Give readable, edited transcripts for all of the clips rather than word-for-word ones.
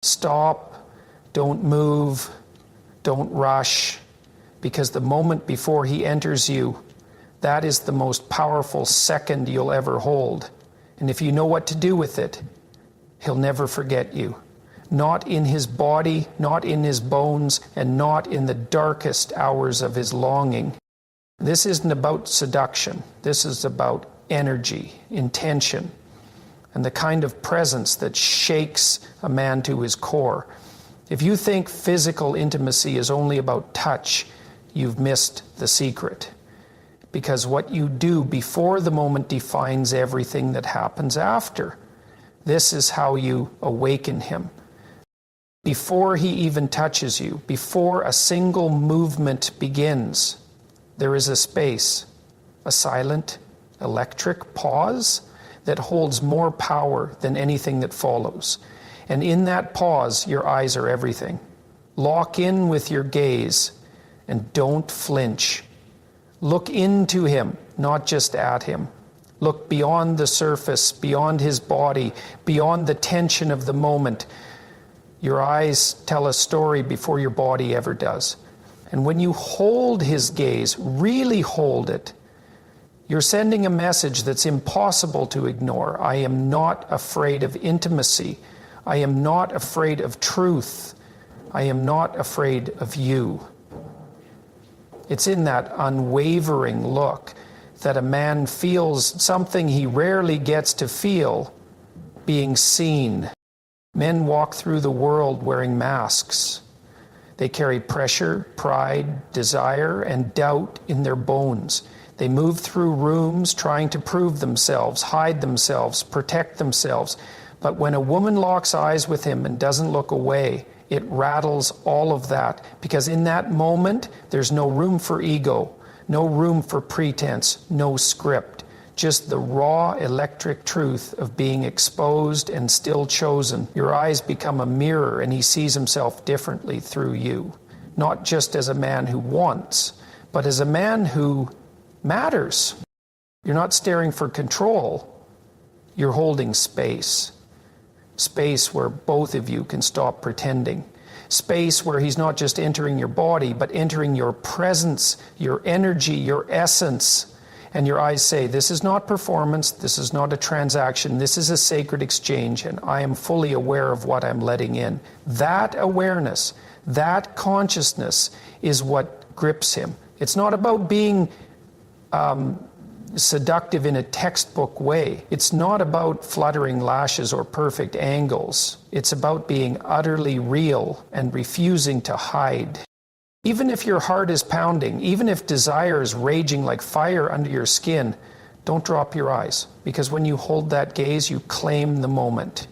Stop, don't move, don't rush, because the moment before he enters you, that is the most powerful second you'll ever hold. And if you know what to do with it, he'll never forget you. Not in his body, not in his bones, and not in the darkest hours of his longing. This isn't about seduction. This is about energy, intention, and the kind of presence that shakes a man to his core. If you think physical intimacy is only about touch, you've missed the secret. Because what you do before the moment defines everything that happens after. This is how you awaken him. Before he even touches you, before a single movement begins, there is a space, a silent, electric pause that holds more power than anything that follows. And in that pause, your eyes are everything. Lock in with your gaze and don't flinch. Look into him, not just at him. Look beyond the surface, beyond his body, beyond the tension of the moment. Your eyes tell a story before your body ever does. And when you hold his gaze, really hold it, you're sending a message that's impossible to ignore. I am not afraid of intimacy. I am not afraid of truth. I am not afraid of you. It's in that unwavering look that a man feels something he rarely gets to feel, being seen. Men walk through the world wearing masks. They carry pressure, pride, desire, and doubt in their bones. They move through rooms trying to prove themselves, hide themselves, protect themselves. But when a woman locks eyes with him and doesn't look away, it rattles all of that. Because in that moment, there's no room for ego, no room for pretense, no script. Just the raw electric truth of being exposed and still chosen. Your eyes become a mirror and he sees himself differently through you. Not just as a man who wants, but as a man who matters. You're not staring for control. You're holding space. Space where both of you can stop pretending. Space where he's not just entering your body, but entering your presence, your energy, your essence. And your eyes say, this is not performance, this is not a transaction, this is a sacred exchange, and I am fully aware of what I'm letting in. That awareness, that consciousness is what grips him. It's not about being seductive in a textbook way. It's not about fluttering lashes or perfect angles. It's about being utterly real and refusing to hide. Even if your heart is pounding, even if desire is raging like fire under your skin, don't drop your eyes. Because when you hold that gaze, you claim the moment.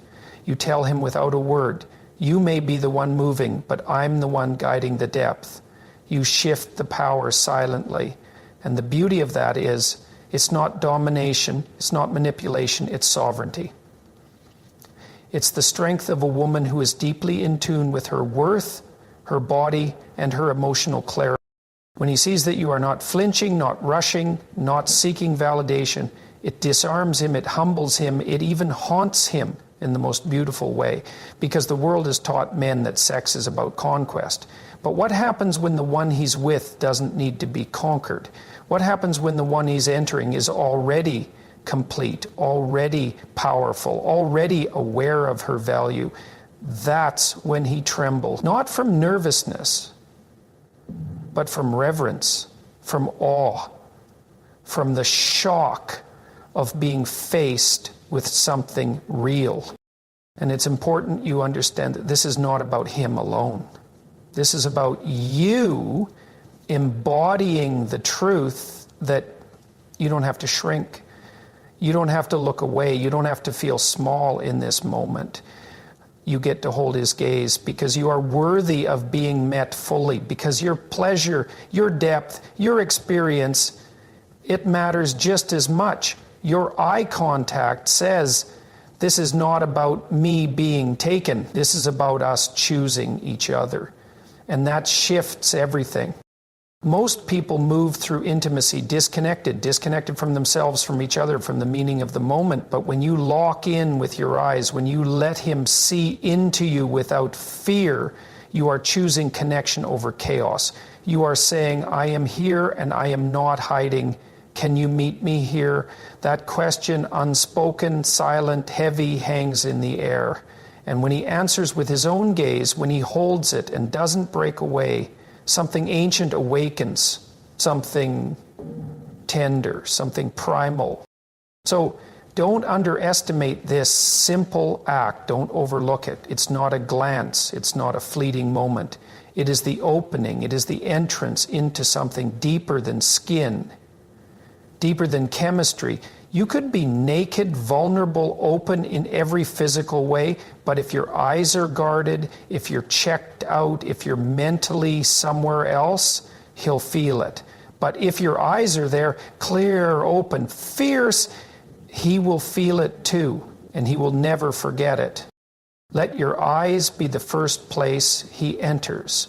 You tell him without a word, you may be the one moving, but I'm the one guiding the depth. You shift the power silently. And the beauty of that is, it's not domination, it's not manipulation, it's sovereignty. It's the strength of a woman who is deeply in tune with her worth, her body, and her emotional clarity. When he sees that you are not flinching, not rushing, not seeking validation, it disarms him, it humbles him, it even haunts him in the most beautiful way. Because the world has taught men that sex is about conquest. But what happens when the one he's with doesn't need to be conquered? What happens when the one he's entering is already complete, already powerful, already aware of her value? That's when he trembles, not from nervousness, but from reverence, from awe, from the shock of being faced with something real. And it's important you understand that this is not about him alone. This is about you embodying the truth that you don't have to shrink. You don't have to look away. You don't have to feel small in this moment. You get to hold his gaze because you are worthy of being met fully, because your pleasure, your depth, your experience, it matters just as much. Your eye contact says, this is not about me being taken. This is about us choosing each other. And that shifts everything. Most people move through intimacy disconnected from themselves, from each other, from the meaning of the moment. But when you lock in with your eyes, when you let him see into you without fear, you are choosing connection over chaos. You are saying, I am here and I am not hiding. Can you meet me here? That question, unspoken, silent, heavy, hangs in the air. And when he answers with his own gaze, when he holds it and doesn't break away, something ancient awakens, something tender, something primal. So don't underestimate this simple act. Don't overlook it. It's not a glance. It's not a fleeting moment. It is the opening. It is the entrance into something deeper than skin, deeper than chemistry. You could be naked, vulnerable, open in every physical way, but if your eyes are guarded, if you're checked out, if you're mentally somewhere else, he'll feel it. But if your eyes are there, clear, open, fierce, he will feel it too, and he will never forget it. Let your eyes be the first place he enters.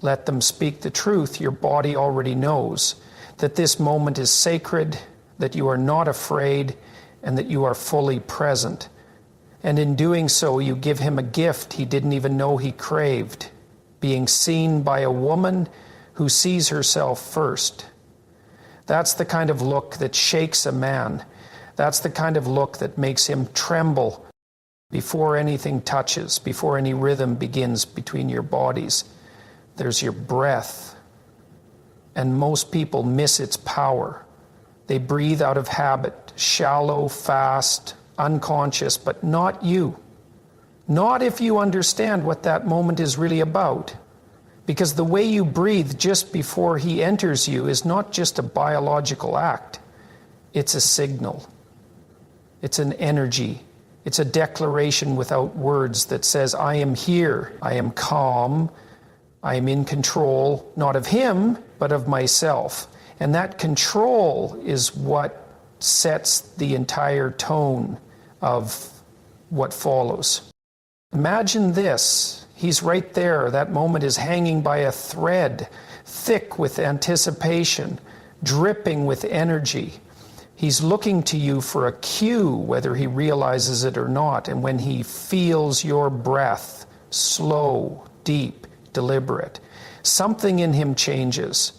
Let them speak the truth your body already knows, that this moment is sacred, that you are not afraid, and that you are fully present. And in doing so, you give him a gift he didn't even know he craved, being seen by a woman who sees herself first. That's the kind of look that shakes a man. That's the kind of look that makes him tremble before anything touches, before any rhythm begins between your bodies. There's your breath. And most people miss its power. They breathe out of habit, shallow, fast, unconscious, but not you. Not if you understand what that moment is really about. Because the way you breathe just before he enters you is not just a biological act. It's a signal. It's an energy. It's a declaration without words that says, I am here, I am calm, I am in control, not of him, but of myself. And that control is what sets the entire tone of what follows. Imagine this. He's right there. That moment is hanging by a thread, thick with anticipation, dripping with energy. He's looking to you for a cue, whether he realizes it or not. And when he feels your breath, slow, deep, deliberate, something in him changes.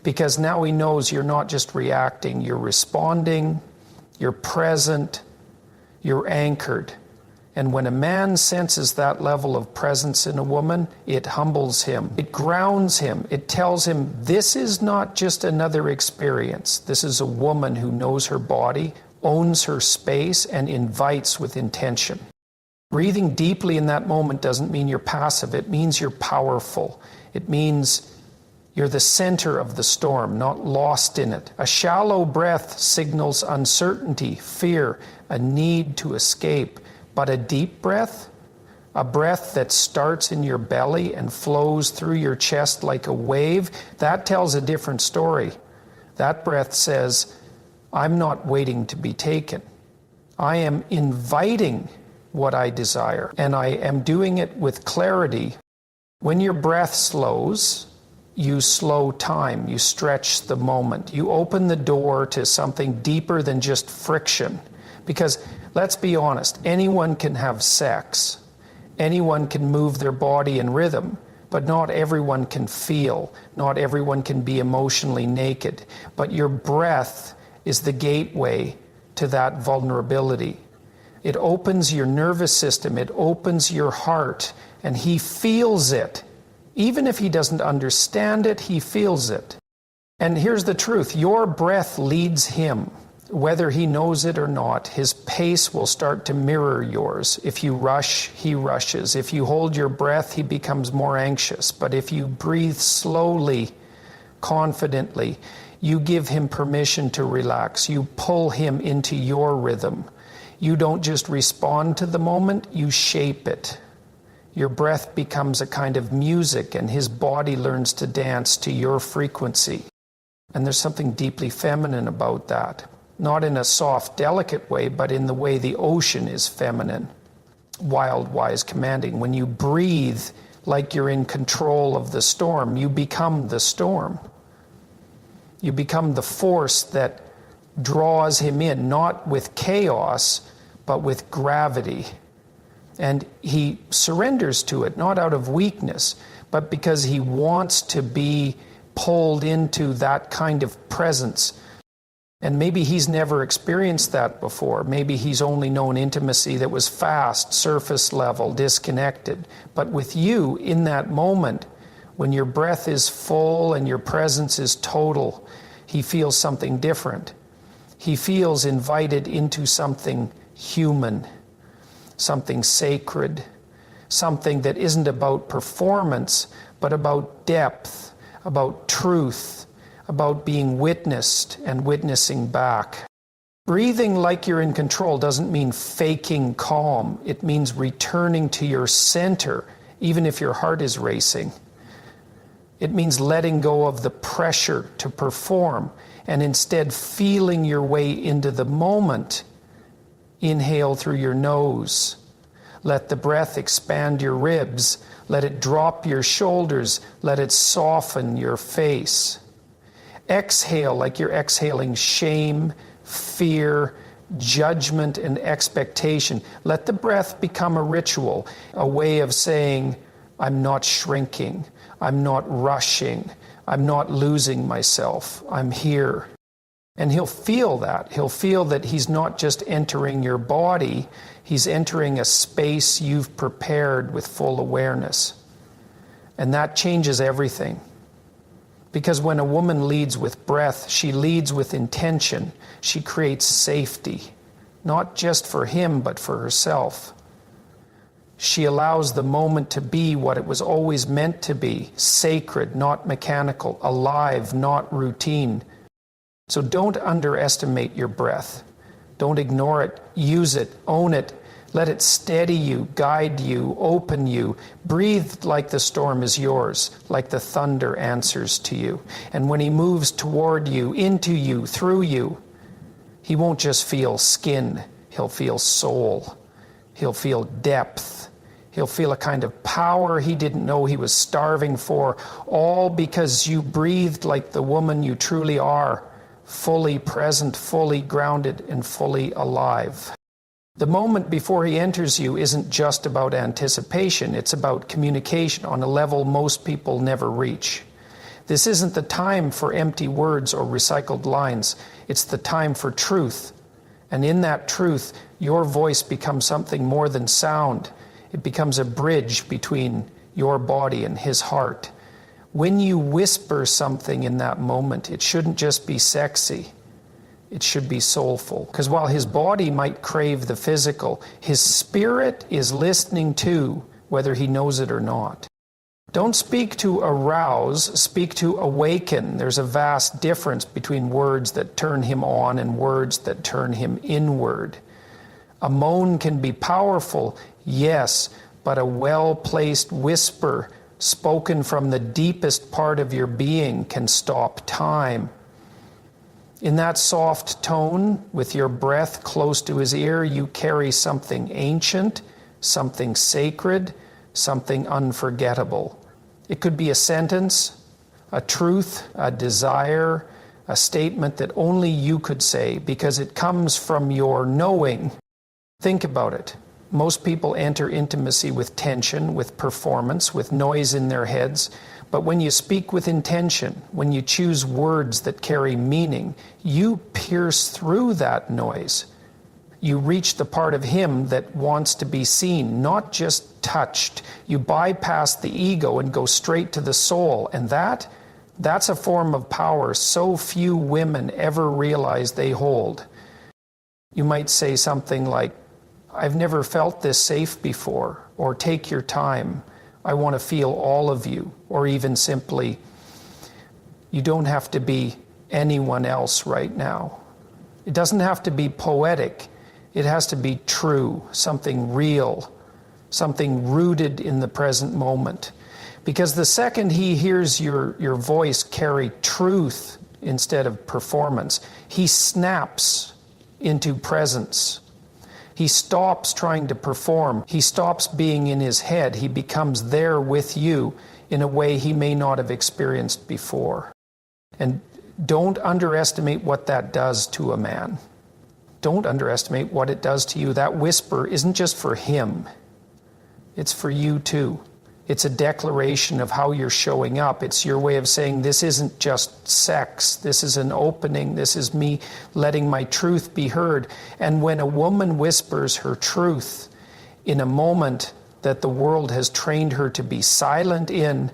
Because now he knows you're not just reacting, you're responding, you're present, you're anchored. And when a man senses that level of presence in a woman, it humbles him, it grounds him, it tells him this is not just another experience. This is a woman who knows her body, owns her space, and invites with intention. Breathing deeply in that moment doesn't mean you're passive, it means you're powerful. It means you're the center of the storm, not lost in it. A shallow breath signals uncertainty, fear, a need to escape. But a deep breath, a breath that starts in your belly and flows through your chest like a wave, that tells a different story. That breath says, I'm not waiting to be taken. I am inviting what I desire, and I am doing it with clarity. When your breath slows, you slow time, you stretch the moment, you open the door to something deeper than just friction. Because let's be honest, anyone can have sex, anyone can move their body in rhythm, but not everyone can feel, not everyone can be emotionally naked. But your breath is the gateway to that vulnerability. It opens your nervous system, it opens your heart, and he feels it. Even if he doesn't understand it, he feels it. And here's the truth, your breath leads him. Whether he knows it or not, his pace will start to mirror yours. If you rush, he rushes. If you hold your breath, he becomes more anxious. But if you breathe slowly, confidently, you give him permission to relax. You pull him into your rhythm. You don't just respond to the moment, you shape it. Your breath becomes a kind of music, and his body learns to dance to your frequency. And there's something deeply feminine about that. Not in a soft, delicate way, but in the way the ocean is feminine. Wild, wise, commanding. When you breathe like you're in control of the storm, you become the storm. You become the force that draws him in, not with chaos, but with gravity. And he surrenders to it, not out of weakness, but because he wants to be pulled into that kind of presence. And maybe he's never experienced that before. Maybe he's only known intimacy that was fast, surface level, disconnected. But with you, in that moment, when your breath is full and your presence is total, he feels something different. He feels invited into something human, something sacred, something that isn't about performance, but about depth, about truth, about being witnessed and witnessing back. Breathing like you're in control doesn't mean faking calm. It means returning to your center, even if your heart is racing. It means letting go of the pressure to perform and instead feeling your way into the moment. Inhale through your nose. Let the breath expand your ribs. Let it drop your shoulders. Let it soften your face. Exhale like you're exhaling shame, fear, judgment, and expectation. Let the breath become a ritual, a way of saying, I'm not shrinking, I'm not rushing, I'm not losing myself, I'm here. And he'll feel that. He'll feel that he's not just entering your body, he's entering a space you've prepared with full awareness. And that changes everything. Because when a woman leads with breath, she leads with intention. She creates safety, not just for him, but for herself. She allows the moment to be what it was always meant to be, sacred, not mechanical, alive, not routine. So don't underestimate your breath. Don't ignore it. Use it. Own it. Let it steady you, guide you, open you. Breathe like the storm is yours, like the thunder answers to you. And when he moves toward you, into you, through you, he won't just feel skin. He'll feel soul. He'll feel depth. He'll feel a kind of power he didn't know he was starving for, all because you breathed like the woman you truly are, fully present, fully grounded, and fully alive. The moment before he enters you isn't just about anticipation, it's about communication on a level most people never reach. This isn't the time for empty words or recycled lines, it's the time for truth. And in that truth, your voice becomes something more than sound. It becomes a bridge between your body and his heart. When you whisper something in that moment, it shouldn't just be sexy. It should be soulful. Because while his body might crave the physical, his spirit is listening too, whether he knows it or not. Don't speak to arouse, speak to awaken. There's a vast difference between words that turn him on and words that turn him inward. A moan can be powerful, yes, but a well-placed whisper spoken from the deepest part of your being can stop time. In that soft tone, with your breath close to his ear, you carry something ancient, something sacred, something unforgettable. It could be a sentence, a truth, a desire, a statement that only you could say because it comes from your knowing. Think about it. Most people enter intimacy with tension, with performance, with noise in their heads. But when you speak with intention, when you choose words that carry meaning, you pierce through that noise. You reach the part of him that wants to be seen, not just touched. You bypass the ego and go straight to the soul. And that's a form of power so few women ever realize they hold. You might say something like, I've never felt this safe before, or take your time. I want to feel all of you, or even simply, you don't have to be anyone else right now. It doesn't have to be poetic. It has to be true, something real, something rooted in the present moment. Because the second he hears your voice carry truth instead of performance, he snaps into presence. He stops trying to perform. He stops being in his head. He becomes there with you in a way he may not have experienced before. And Don't underestimate what that does to a man. Don't underestimate what it does to you. That whisper isn't just for him. It's for you too. It's a declaration of how you're showing up. It's your way of saying, this isn't just sex. This is an opening. This is me letting my truth be heard. And when a woman whispers her truth in a moment that the world has trained her to be silent in,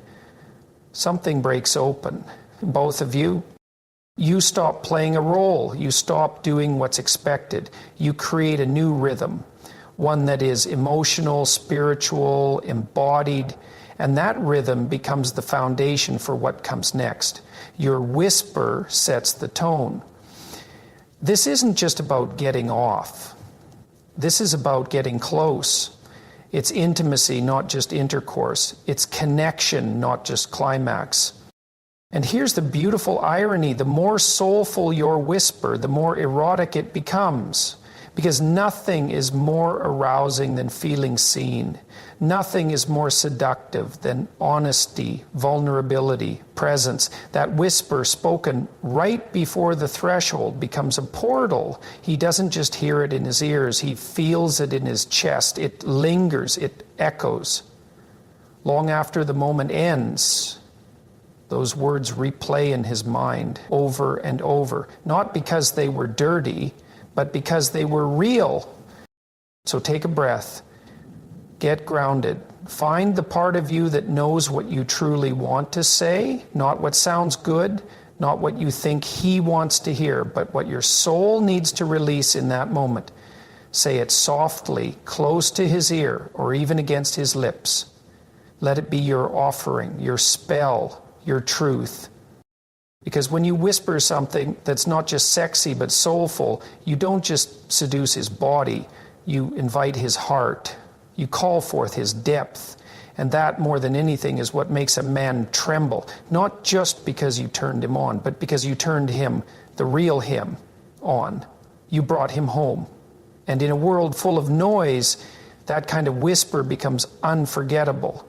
something breaks open. Both of you stop playing a role. You stop doing what's expected. You create a new rhythm, one that is emotional, spiritual, embodied, and that rhythm becomes the foundation for what comes next. Your whisper sets the tone. This isn't just about getting off. This is about getting close. It's intimacy, not just intercourse. It's connection, not just climax. And here's the beautiful irony. The more soulful your whisper, the more erotic it becomes. Because nothing is more arousing than feeling seen. Nothing is more seductive than honesty, vulnerability, presence. That whisper spoken right before the threshold becomes a portal. He doesn't just hear it in his ears, he feels it in his chest. It lingers, it echoes. Long after the moment ends, those words replay in his mind over and over. Not because they were dirty, but because they were real. So take a breath, get grounded, find the part of you that knows what you truly want to say, not what sounds good, not what you think he wants to hear, but what your soul needs to release in that moment. Say it softly, close to his ear, or even against his lips. Let it be your offering, your spell, your truth. Because when you whisper something that's not just sexy but soulful, you don't just seduce his body, you invite his heart. You call forth his depth. And that, more than anything, is what makes a man tremble. Not just because you turned him on, but because you turned him, the real him, on. You brought him home. And in a world full of noise, that kind of whisper becomes unforgettable.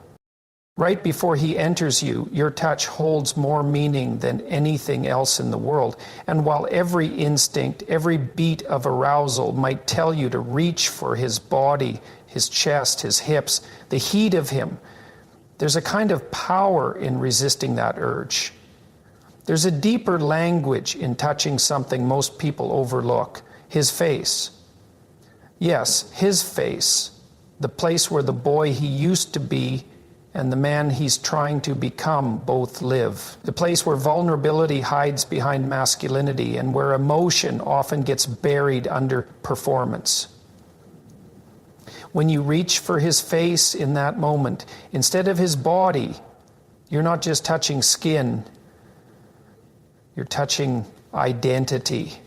Right before he enters you, your touch holds more meaning than anything else in the world. And while every instinct, every beat of arousal might tell you to reach for his body, his chest, his hips, the heat of him, there's a kind of power in resisting that urge. There's a deeper language in touching something most people overlook, his face. Yes, his face, the place where the boy he used to be and the man he's trying to become both live. The place where vulnerability hides behind masculinity and where emotion often gets buried under performance. When you reach for his face in that moment, instead of his body, you're not just touching skin, you're touching identity.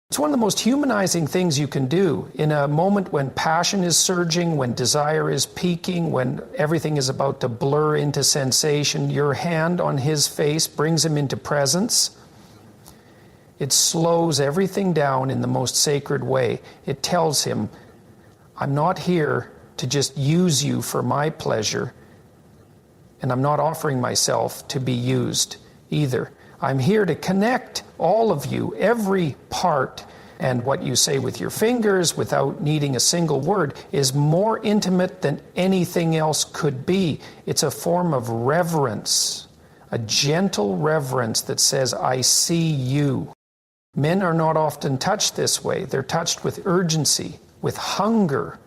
It's one of the most humanizing things you can do in a moment when passion is surging, when desire is peaking, when everything is about to blur into sensation. Your hand on his face brings him into presence. It slows everything down in the most sacred way. It tells him, I'm not here to just use you for my pleasure, and I'm not offering myself to be used either. I'm here to connect all of you, every part, and what you say with your fingers without needing a single word is more intimate than anything else could be. It's a form of reverence, a gentle reverence that says, I see you. Men are not often touched this way. They're touched with urgency, with hunger,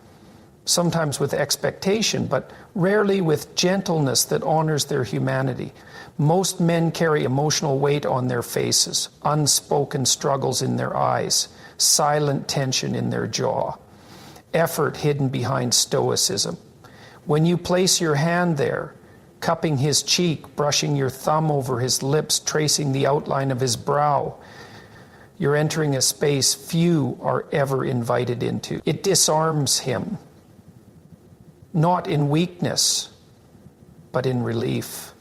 sometimes with expectation, but rarely with gentleness that honors their humanity. Most men carry emotional weight on their faces, unspoken struggles in their eyes, silent tension in their jaw, effort hidden behind stoicism. When you place your hand there, cupping his cheek, brushing your thumb over his lips, tracing the outline of his brow, you're entering a space few are ever invited into. It disarms him, not in weakness, but in relief.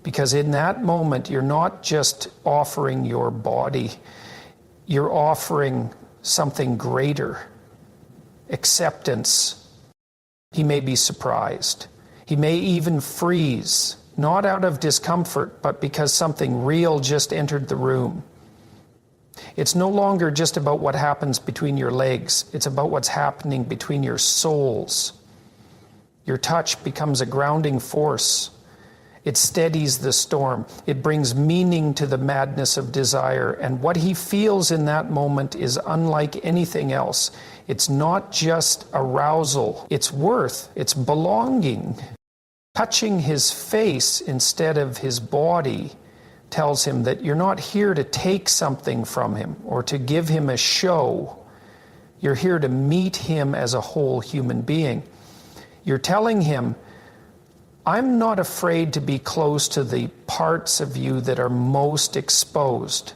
Because in that moment, you're not just offering your body, you're offering something greater, acceptance. He may be surprised. He may even freeze. not out of discomfort, but because something real just entered the room. It's no longer just about what happens between your legs. It's about what's happening between your souls. Your touch becomes a grounding force. It steadies the storm. It brings meaning to the madness of desire. And what he feels in that moment is unlike anything else. It's not just arousal. It's worth. It's belonging. Touching his face instead of his body tells him that you're not here to take something from him or to give him a show. You're here to meet him as a whole human being. You're telling him, I'm not afraid to be close to the parts of you that are most exposed,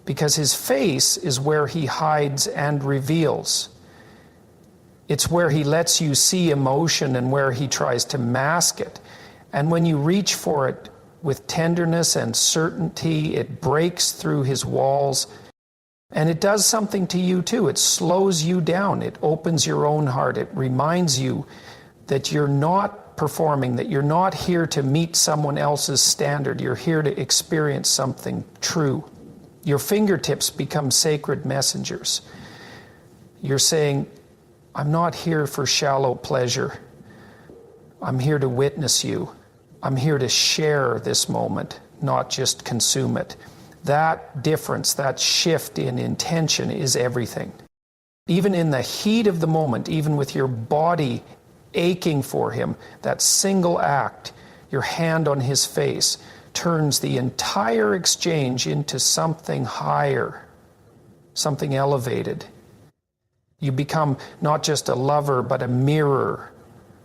because his face is where he hides and reveals. It's where he lets you see emotion and where he tries to mask it. And when you reach for it with tenderness and certainty, it breaks through his walls. And it does something to you too. It slows you down. It opens your own heart. It reminds you that you're not performing, that you're not here to meet someone else's standard. You're here to experience something true. Your fingertips become sacred messengers. You're saying, I'm not here for shallow pleasure. I'm here to witness you. I'm here to share this moment, not just consume it. That difference, that shift in intention is everything. Even in the heat of the moment, even with your body aching for him, that single act, your hand on his face, turns the entire exchange into something higher, something elevated. You become not just a lover, but a mirror,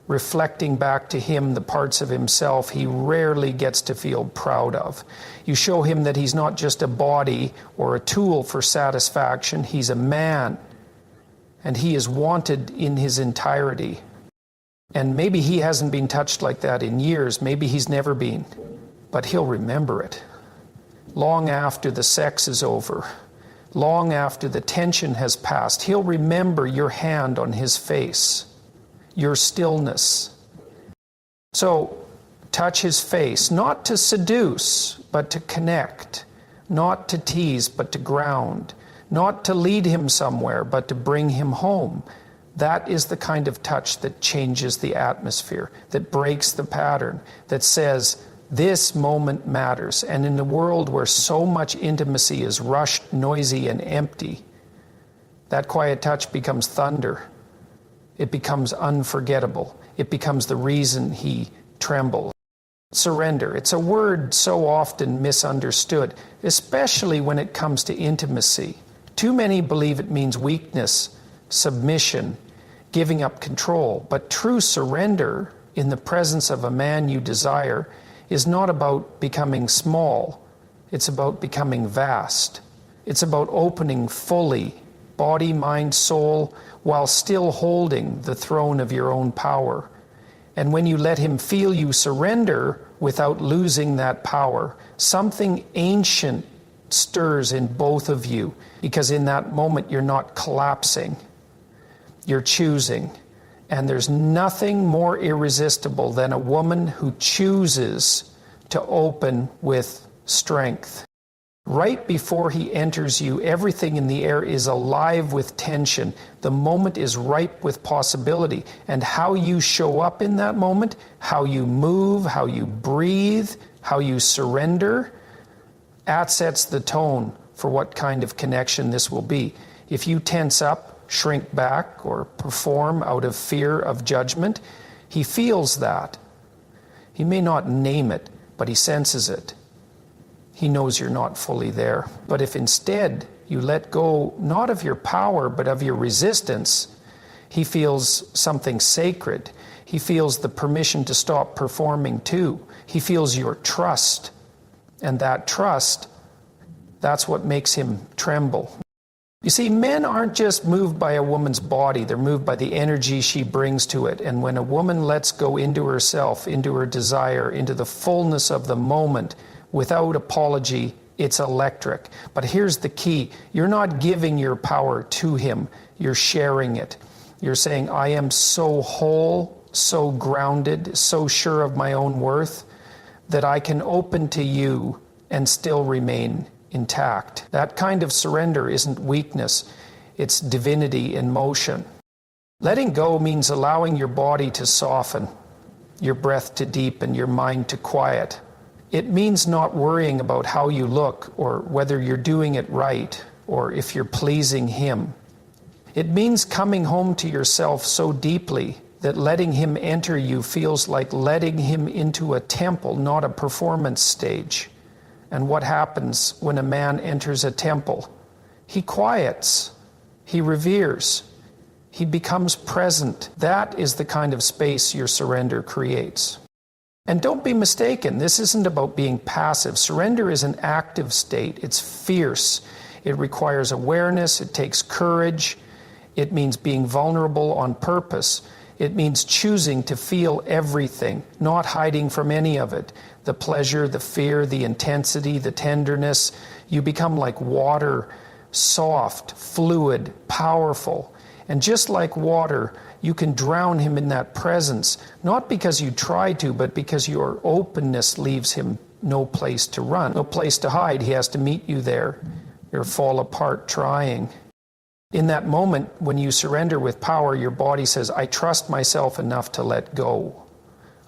reflecting back to him the parts of himself he rarely gets to feel proud of. You show him that he's not just a body or a tool for satisfaction, he's a man, and he is wanted in his entirety. And maybe he hasn't been touched like that in years, maybe he's never been, but he'll remember it. Long after the sex is over, long after the tension has passed, he'll remember your hand on his face, your stillness. So, touch his face, not to seduce, but to connect, not to tease, but to ground, not to lead him somewhere, but to bring him home. That is the kind of touch that changes the atmosphere, that breaks the pattern, that says, this moment matters. And in a world where so much intimacy is rushed, noisy, and empty, that quiet touch becomes thunder. It becomes unforgettable. It becomes the reason he trembles. Surrender. It's a word so often misunderstood, especially when it comes to intimacy. Too many believe it means weakness, submission, giving up control. But true surrender in the presence of a man you desire is not about becoming small. It's about becoming vast. It's about opening fully, body, mind, soul, while still holding the throne of your own power. And when you let him feel you surrender without losing that power, something ancient stirs in both of you, because in that moment you're not collapsing, you're choosing. And there's nothing more irresistible than a woman who chooses to open with strength. Right before he enters you, everything in the air is alive with tension. The moment is ripe with possibility. And how you show up in that moment, how you move, how you breathe, how you surrender, that sets the tone for what kind of connection this will be. If you tense up, shrink back, or perform out of fear of judgment, he feels that. He may not name it, but he senses it. He knows you're not fully there. But if instead you let go not of your power, but of your resistance, he feels something sacred. He feels the permission to stop performing too. He feels your trust. And that trust, that's what makes him tremble. You see, men aren't just moved by a woman's body, they're moved by the energy she brings to it. And when a woman lets go into herself, into her desire, into the fullness of the moment, without apology, it's electric. But here's the key. You're not giving your power to him, you're sharing it. You're saying, I am so whole, so grounded, so sure of my own worth, that I can open to you and still remain intact. That kind of surrender isn't weakness, it's divinity in motion. Letting go means allowing your body to soften, your breath to deepen, your mind to quiet. It means not worrying about how you look or whether you're doing it right or if you're pleasing Him. It means coming home to yourself so deeply that letting Him enter you feels like letting Him into a temple, not a performance stage. And what happens when a man enters a temple? He quiets, he reveres, he becomes present. That is the kind of space your surrender creates. And don't be mistaken, this isn't about being passive. Surrender is an active state. It's fierce. It requires awareness. It takes courage. It means being vulnerable on purpose. It means choosing to feel everything, not hiding from any of it. The pleasure, the fear, the intensity, the tenderness. You become like water, soft, fluid, powerful. And just like water, you can drown Him in that presence, not because you try to, but because your openness leaves Him no place to run, no place to hide. He has to meet you there. You'll fall apart trying. In that moment, when you surrender with power, your body says, I trust myself enough to let go.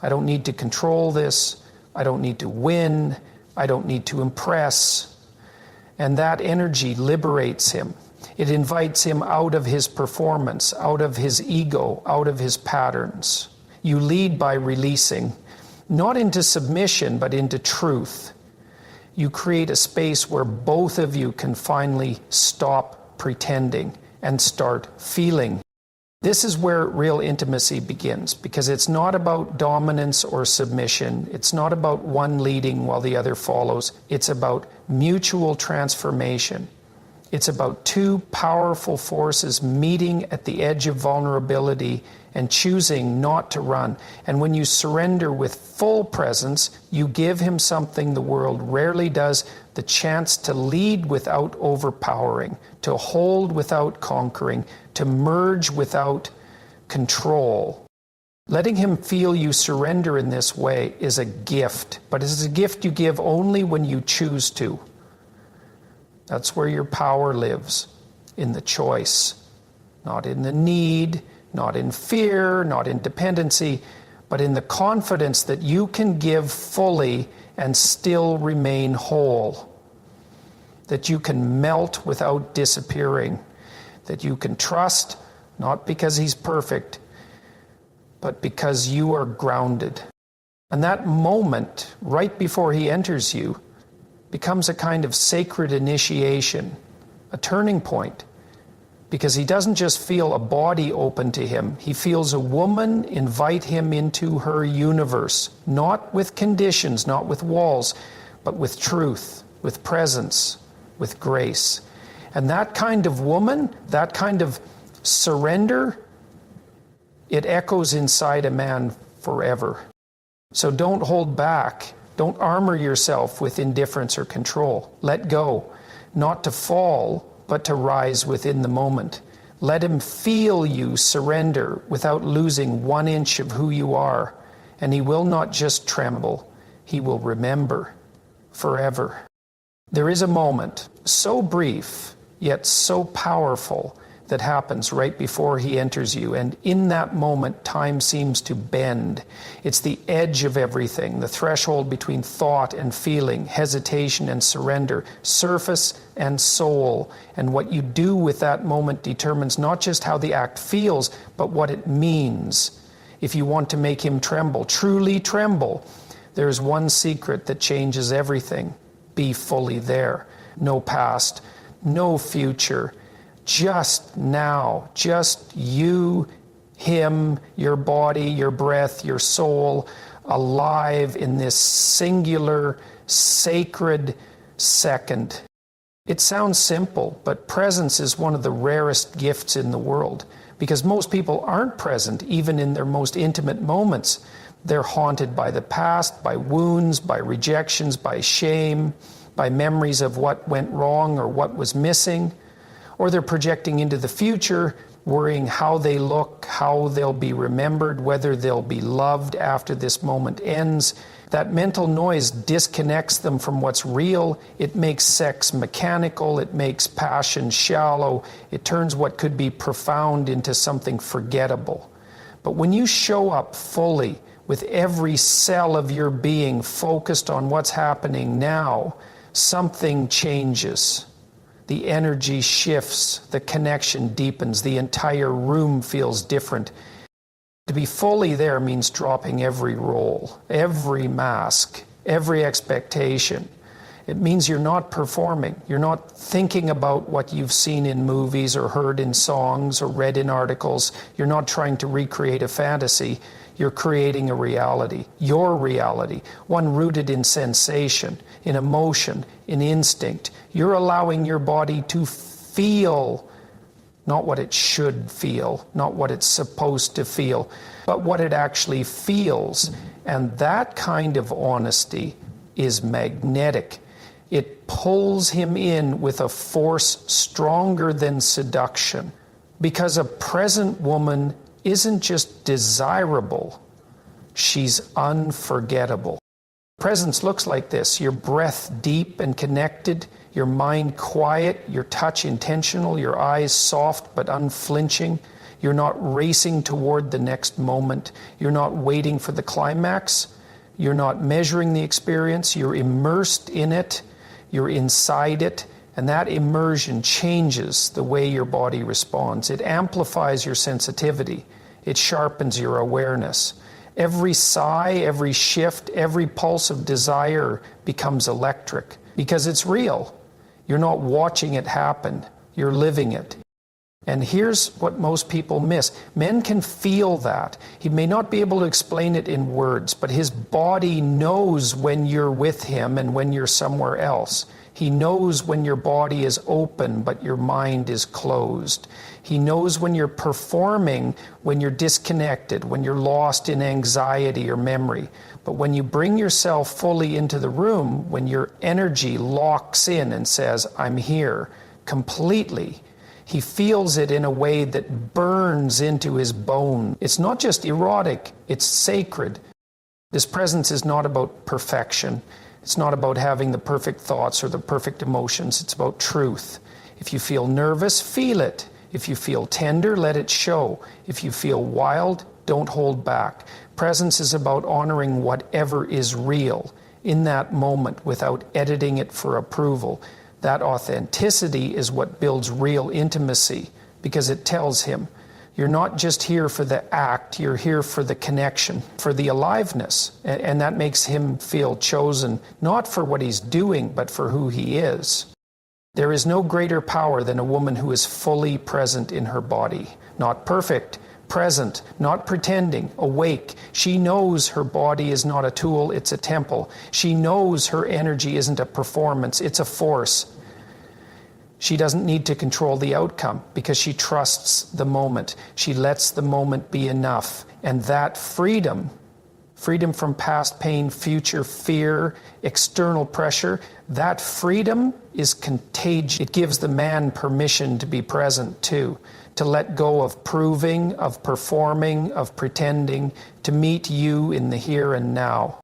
I don't need to control this. I don't need to win. I don't need to impress. And that energy liberates him. It invites him out of his performance, out of his ego, out of his patterns. You lead by releasing, not into submission, but into truth. You create a space where both of you can finally stop pretending and start feeling. This is where real intimacy begins, because it's not about dominance or submission. It's not about one leading while the other follows. It's about mutual transformation. It's about two powerful forces meeting at the edge of vulnerability and choosing not to run. And when you surrender with full presence, you give him something the world rarely does, the chance to lead without overpowering, to hold without conquering, to merge without control. Letting him feel you surrender in this way is a gift, but it's a gift you give only when you choose to. That's where your power lives, in the choice, not in the need, not in fear, not in dependency, but in the confidence that you can give fully and still remain whole, that you can melt without disappearing, that you can trust, not because he's perfect, but because you are grounded. And that moment, right before he enters you, becomes a kind of sacred initiation, a turning point, because he doesn't just feel a body open to him, he feels a woman invite him into her universe, not with conditions, not with walls, but with truth, with presence, with grace. And that kind of woman, that kind of surrender, it echoes inside a man forever. So don't hold back. Don't armor yourself with indifference or control. Let go, not to fall, but to rise within the moment. Let him feel you surrender without losing 1 inch of who you are. And he will not just tremble, he will remember forever. There is a moment, so brief, yet so powerful, that happens right before he enters you. And in that moment, time seems to bend. It's the edge of everything, the threshold between thought and feeling, hesitation and surrender, surface and soul. And what you do with that moment determines not just how the act feels, but what it means. If you want to make him tremble, truly tremble, there's one secret that changes everything. Be fully there. No past, no future. Just now, just you, him, your body, your breath, your soul, alive in this singular, sacred second. It sounds simple, but presence is one of the rarest gifts in the world, because most people aren't present even in their most intimate moments. They're haunted by the past, by wounds, by rejections, by shame, by memories of what went wrong or what was missing. Or they're projecting into the future worrying how they look, how they'll be remembered, whether they'll be loved after this moment ends. That mental noise disconnects them from what's real. It makes sex mechanical. It makes passion shallow. It turns what could be profound into something forgettable. But when you show up fully, with every cell of your being focused on what's happening now, something changes. The energy shifts, the connection deepens, the entire room feels different. To be fully there means dropping every role, every mask, every expectation. It means you're not performing. You're not thinking about what you've seen in movies or heard in songs or read in articles. You're not trying to recreate a fantasy. You're creating a reality, your reality, one rooted in sensation, in emotion, in instinct. You're allowing your body to feel not what it should feel, not what it's supposed to feel, but what it actually feels. And that kind of honesty is magnetic. It pulls him in with a force stronger than seduction, because a present woman isn't just desirable, she's unforgettable. Presence looks like this: your breath deep and connected, your mind quiet, your touch intentional, your eyes soft but unflinching. You're not racing toward the next moment. You're not waiting for the climax. You're not measuring the experience. You're immersed in it. You're inside it. And that immersion changes the way your body responds. It amplifies your sensitivity. It sharpens your awareness. Every sigh, every shift, every pulse of desire becomes electric because it's real. You're not watching it happen. You're living it. And here's what most people miss. Men can feel that. He may not be able to explain it in words, but his body knows when you're with him and when you're somewhere else. He knows when your body is open, but your mind is closed. He knows when you're performing, when you're disconnected, when you're lost in anxiety or memory. But when you bring yourself fully into the room, when your energy locks in and says, I'm here, completely, he feels it in a way that burns into his bone. It's not just erotic, it's sacred. This presence is not about perfection. It's not about having the perfect thoughts or the perfect emotions. It's about truth. If you feel nervous, feel it. If you feel tender, let it show. If you feel wild, don't hold back. Presence is about honoring whatever is real in that moment without editing it for approval. That authenticity is what builds real intimacy, because it tells him, you're not just here for the act, you're here for the connection, for the aliveness. And that makes him feel chosen, not for what he's doing, but for who he is. There is no greater power than a woman who is fully present in her body. Not perfect, present, not pretending, awake. She knows her body is not a tool, it's a temple. She knows her energy isn't a performance, it's a force. She doesn't need to control the outcome because she trusts the moment. She lets the moment be enough. And that freedom from past pain, future fear, external pressure, that freedom is contagious. It gives the man permission to be present too, to let go of proving, of performing, of pretending, to meet you in the here and now.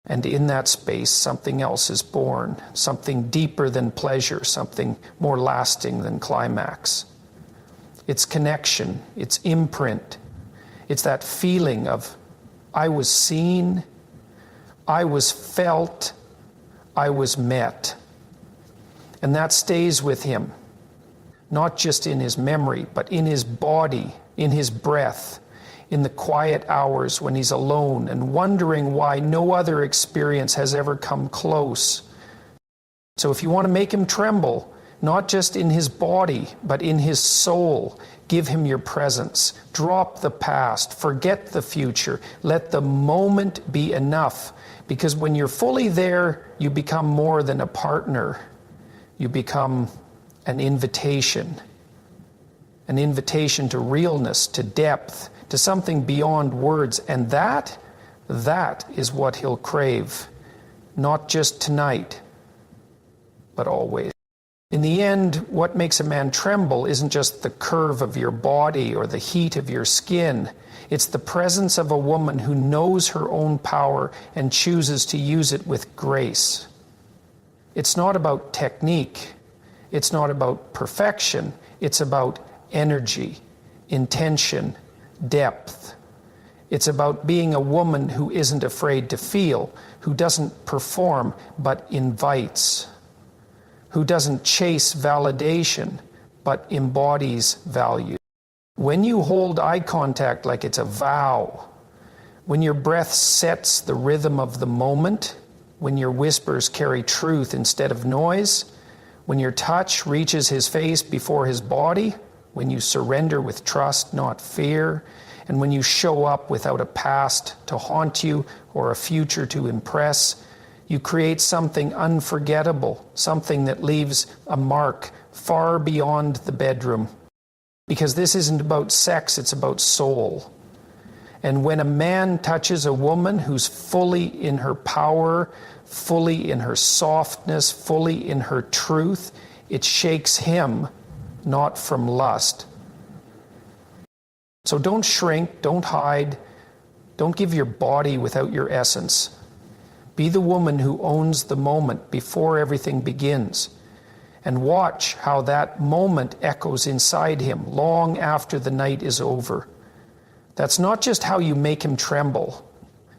And in that space, something else is born, something deeper than pleasure, something more lasting than climax. It's connection, it's imprint, it's that feeling of, I was seen, I was felt, I was met. And that stays with him, not just in his memory, but in his body, in his breath, in the quiet hours when he's alone and wondering why no other experience has ever come close. So if you want to make him tremble, not just in his body, but in his soul, give him your presence. Drop the past, forget the future. Let the moment be enough. Because when you're fully there, you become more than a partner. You become an invitation to realness, to depth, to something beyond words. And that is what he'll crave, not just tonight, but always. In the end, what makes a man tremble isn't just the curve of your body or the heat of your skin. It's the presence of a woman who knows her own power and chooses to use it with grace. It's not about technique. It's not about perfection. It's about energy, intention, depth. It's about being a woman who isn't afraid to feel, who doesn't perform but invites, who doesn't chase validation but embodies value. When you hold eye contact like it's a vow, when your breath sets the rhythm of the moment, when your whispers carry truth instead of noise, when your touch reaches his face before his body, when you surrender with trust, not fear, and when you show up without a past to haunt you or a future to impress, you create something unforgettable, something that leaves a mark far beyond the bedroom. Because this isn't about sex, it's about soul. And when a man touches a woman who's fully in her power, fully in her softness, fully in her truth, it shakes him, not from lust. So don't shrink, don't hide, don't give your body without your essence. Be the woman who owns the moment before everything begins. And watch how that moment echoes inside him long after the night is over. That's not just how you make him tremble,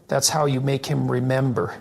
that's how you make him remember.